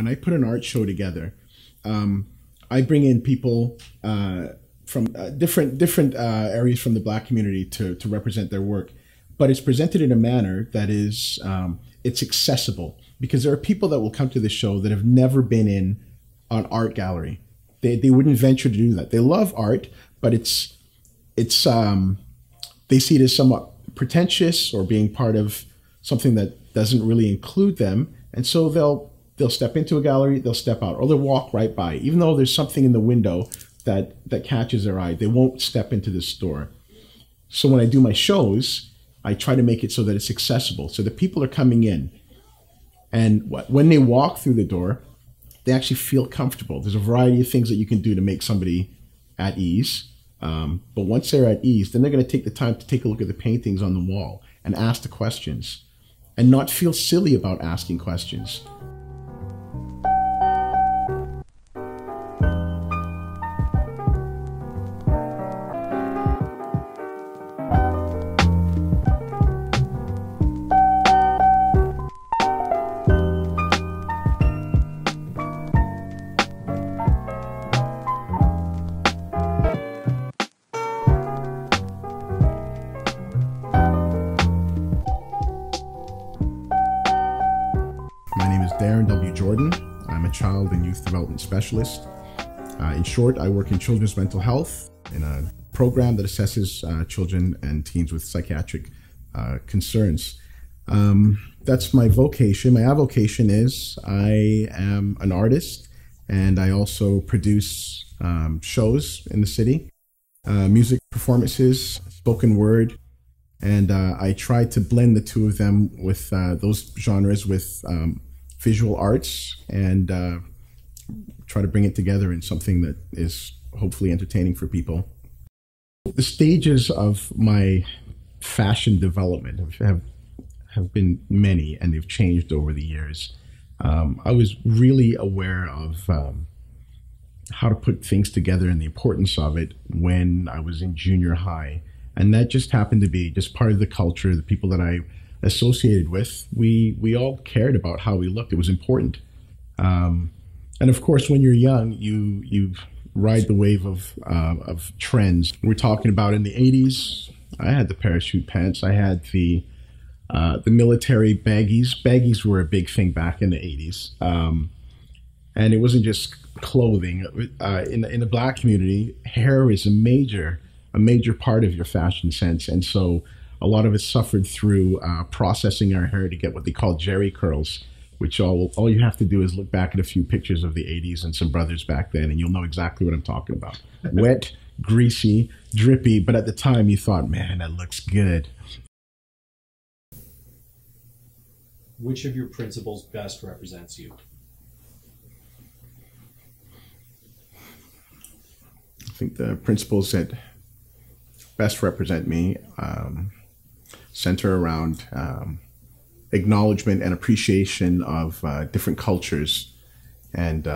when I put an art show together, I bring in people from different areas from the Black community to represent their work, but it's presented in a manner that is it's accessible, because there are people that will come to the show that have never been in an art gallery. They wouldn't venture to do that. They love art, but it's they see it as somewhat pretentious or being part of something that doesn't really include them, and so they'll step into a gallery, they'll step out, or they'll walk right by, even though there's something in the window that catches their eye. They won't step into the store. So when I do my shows, I try to make it so that it's accessible, so that people are coming in, and when they walk through the door, they actually feel comfortable. There's a variety of things that you can do to make somebody at ease. But once they're at ease, then they're going to take the time to take a look at the paintings on the wall and ask the questions, and not feel silly about asking questions. My name is Darren Jordan. I'm a child and youth development specialist. In short, I work in children's mental health in a program that assesses children and teens with psychiatric concerns. That's my vocation. My avocation is I am an artist, and I also produce shows in the city, music performances, spoken word, and I try to blend the two of them with those genres with visual arts, and try to bring it together in something that is hopefully entertaining for people. The stages of my fashion development have been many, and they've changed over the years. I was really aware of how to put things together and the importance of it when I was in junior high. And that just happened to be just part of the culture, the people that I associated with. We all cared about how we looked. It was important. And of course, when you're young, you ride the wave of trends. We're talking about in the 80s, I had the parachute pants. I had the military baggies. Baggies were a big thing back in the 80s. And it wasn't just clothing. In the Black community, hair is a major part of your fashion sense. And so a lot of it suffered through processing our hair to get what they call jerry curls, which all you have to do is look back at a few pictures of the 80s and some brothers back then, and you'll know exactly what I'm talking about. Wet, greasy, drippy, but at the time you thought, man, that looks good. Which of your principles best represents you? I think the principles that best represent me center around acknowledgement and appreciation of different cultures, and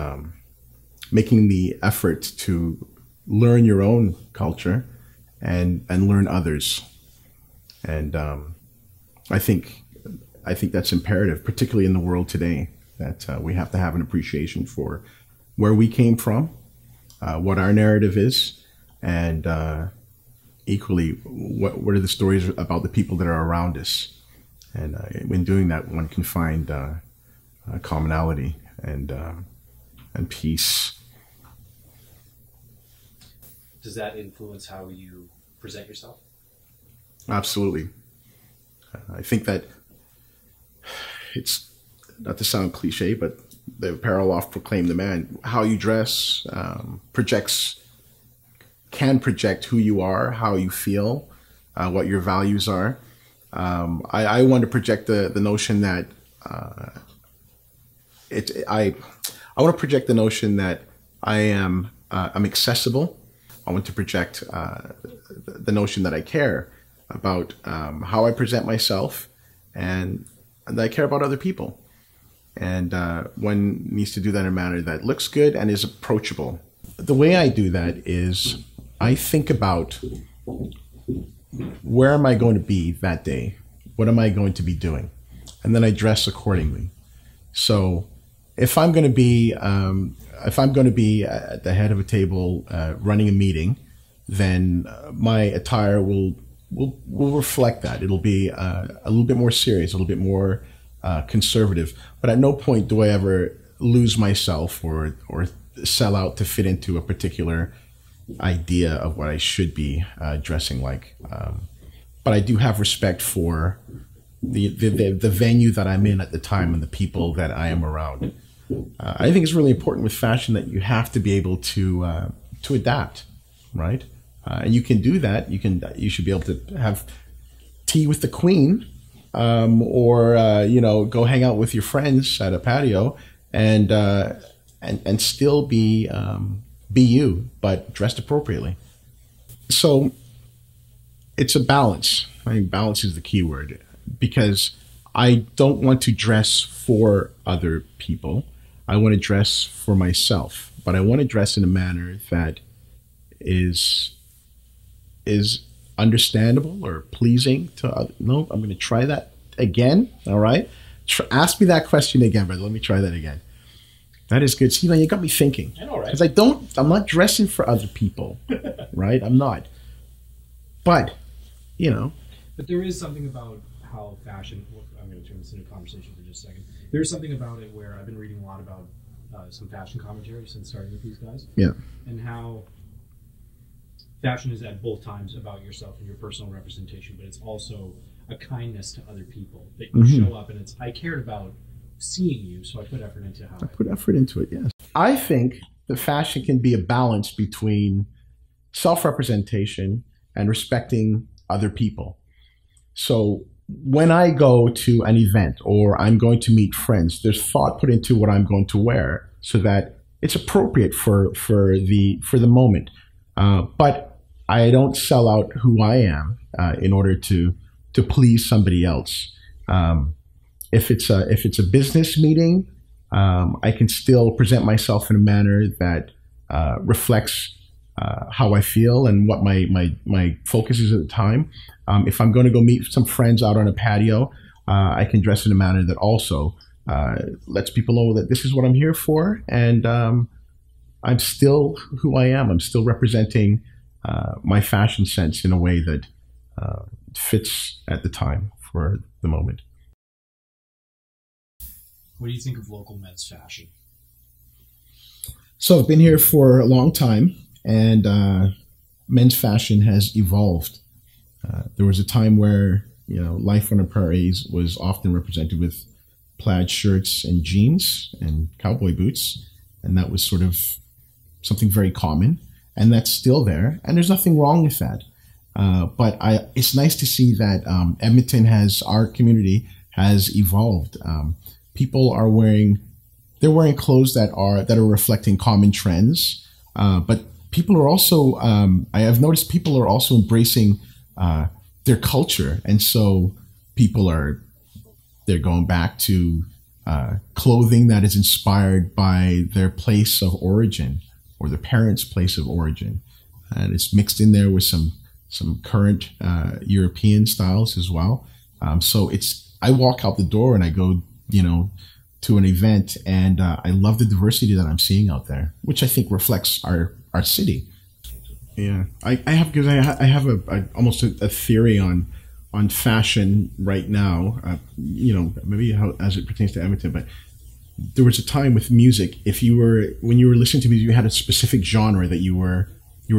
making the effort to learn your own culture and learn others. And I think that's imperative, particularly in the world today, that we have to have an appreciation for where we came from, what our narrative is, and equally, what are the stories about the people that are around us. And in doing that, one can find commonality and peace. Does that influence how you present yourself? Absolutely. I think that it's, not to sound cliche, but the apparel oft proclaim the man. How you dress can project who you are, how you feel, what your values are. I want to project the notion that I want to project the notion that I'm accessible. I want to project the notion that I care about how I present myself, and that I care about other people. And one needs to do that in a manner that looks good and is approachable. The way I do that is I think about where am I going to be that day? What am I going to be doing? And then I dress accordingly. So if I'm going to be at the head of a table running a meeting, then my attire will reflect that. It'll be a little bit more serious, a little bit more conservative. But at no point do I ever lose myself or sell out to fit into a particular idea of what I should be dressing like. But I do have respect for the venue that I'm in at the time and the people that I am around. I think it's really important with fashion that you have to be able to adapt, right? And you can do that. You should be able to have tea with the queen, or go hang out with your friends at a patio, and still be you, but dressed appropriately. So it's a balance. I think balance is the key word, because I don't want to dress for other people. I want to dress for myself, but I want to dress in a manner that is understandable or pleasing to others. No, I'm going to try that again. All right. Ask me that question again, but let me try that again. That is good. See, now you got me thinking. I know, right? Because I'm not dressing for other people, right? I'm not. But, But there is something about how fashion, I'm going to turn this into a conversation for just a second. There's something about it where I've been reading a lot about some fashion commentary since starting with these guys. Yeah. And how fashion is at both times about yourself and your personal representation, but it's also a kindness to other people that you show up, and I cared about seeing you, so I put effort into how I put effort into it, yes. I think that fashion can be a balance between self-representation and respecting other people. So when I go to an event or I'm going to meet friends, there's thought put into what I'm going to wear so that it's appropriate for the moment. But I don't sell out who I am in order to please somebody else. If it's a business meeting, I can still present myself in a manner that reflects how I feel and what my focus is at the time. If I'm going to go meet some friends out on a patio, I can dress in a manner that also lets people know that this is what I'm here for, and I'm still who I am. I'm still representing my fashion sense in a way that fits at the time for the moment. What do you think of local men's fashion? So I've been here for a long time, and men's fashion has evolved. There was a time where life on the prairies was often represented with plaid shirts and jeans and cowboy boots, and that was sort of something very common, and that's still there, and there's nothing wrong with that. But it's nice to see that Edmonton our community has evolved. People are wearing clothes that are reflecting common trends, but people are also I have noticed people are also embracing their culture, and so they're going back to clothing that is inspired by their place of origin or their parents' place of origin, and it's mixed in there with some current European styles as well. So I walk out the door and I go to an event, and I love the diversity that I'm seeing out there, which I think reflects our city. Yeah, I have almost a theory on fashion right now. Maybe as it pertains to Edmonton, but there was a time with music. When you were listening to music, you had a specific genre that you were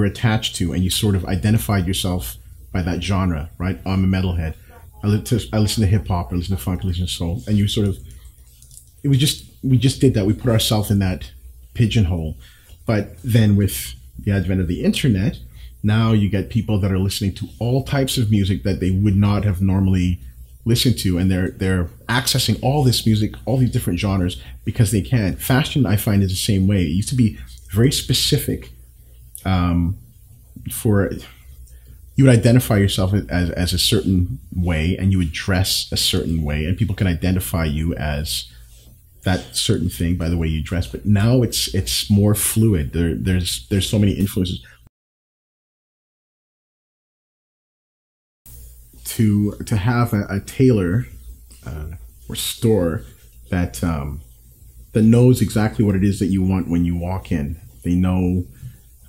attached to, and you sort of identified yourself by that genre, right? I'm a metalhead. I listen to hip hop, I listen to funk, I listen to soul, and we just did that. We put ourselves in that pigeonhole. But then with the advent of the internet, now you get people that are listening to all types of music that they would not have normally listened to, and they're accessing all this music, all these different genres, because they can. Fashion, I find, is the same way. It used to be very specific. You would identify yourself as a certain way, and you would dress a certain way, and people can identify you as that certain thing by the way you dress. But now it's more fluid. There's so many influences. To have a tailor or store that that knows exactly what it is that you want when you walk in. They know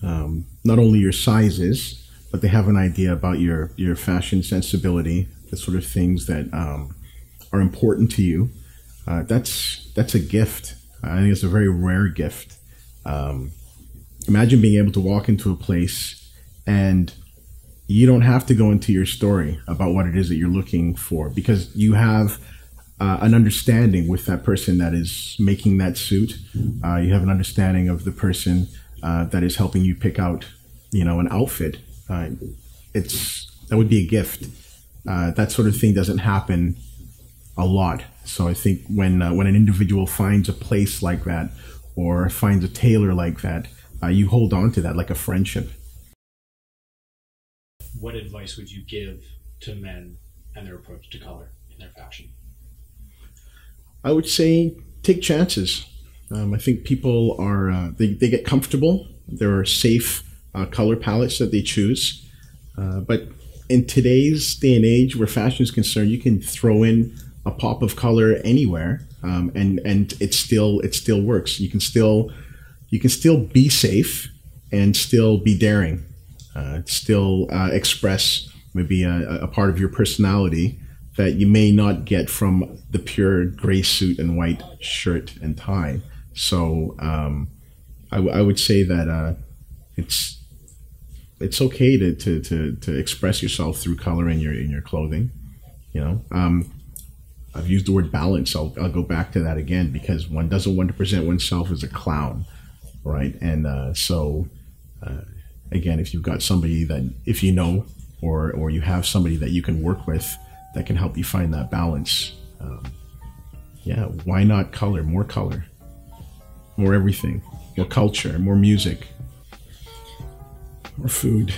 not only your sizes, but they have an idea about your fashion sensibility, the sort of things that are important to you. That's a gift. I think it's a very rare gift. Imagine being able to walk into a place and you don't have to go into your story about what it is that you're looking for, because you have an understanding with that person that is making that suit. You have an understanding of the person that is helping you pick out, an outfit. That would be a gift. That sort of thing doesn't happen a lot. So I think when an individual finds a place like that or finds a tailor like that, you hold on to that like a friendship. What advice would you give to men and their approach to color in their fashion? I would say take chances. I think people are, they get comfortable. There are safe color palettes that they choose. But in today's day and age where fashion is concerned, you can throw in a pop of color anywhere, and it still works. You can still be safe and still be daring, still express maybe a part of your personality that you may not get from the pure gray suit and white shirt and tie. So I would say that it's okay to express yourself through color in your clothing. I've used the word balance. I'll go back to that again, because one doesn't want to present oneself as a clown, right? And so again, if you've got somebody that, if you know, or you have somebody that you can work with that can help you find that balance, why not color? More everything, more culture, more music, more food.